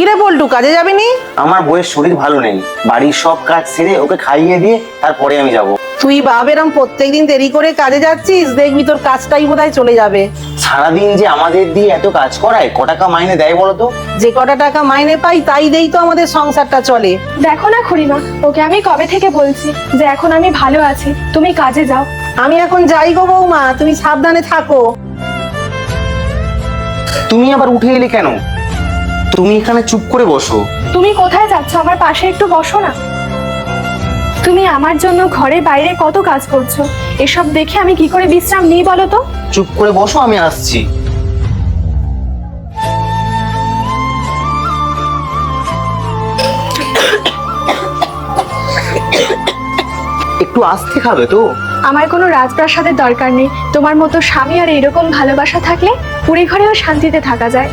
কিরে বল্টু, কাজে যাবি নি? আমার বউয়ের শরীর ভালো নেই, বাড়ির সব কাজ সেরে ওকে খাইয়ে দিয়ে তারপরে আমি যাব। তুই বাপ এরম প্রত্যেকদিন দেরি করে কাজে যাচ্ছিস, দেখবি তোর কাজটাই বোধহয় চলে যাবে। সারাদিন যে আমাদের দিয়ে এত কাজ করায়, ক টাকা মাইনে দেয় বলো তো? যে কটা টাকা মাইনে পাই তাই দেই তো আমাদের সংসারটা চলে। দেখো না খুড়িমা, ওকে আমি কবে থেকে বলছি যে এখন আমি ভালো আছি, তুমি কাজে যাও। আমি এখন যাই গো বৌমা, তুমি সাবধানে থাকো। তুমি আবার উঠে এলে কেন? তুমি এখানে চুপ করে বসো। তুমি কোথায় যাচ্ছ? আমার পাশে একটু বসো না। তুমি আমার জন্য ঘরে বাইরে কত কাজ করছো, এসব দেখে আমি কি করে বিশ্রাম নিই বলো তো? চুপ করে বসো, আমি আসছি। একটু আস্তে খাবে তো? আমার কোনো রাজপ্রাসাদের দরকার নেই, তোমার মতো স্বামী আর এরকম ভালোবাসা থাকলে পুরী ঘরেও শান্তিতে থাকা যায়।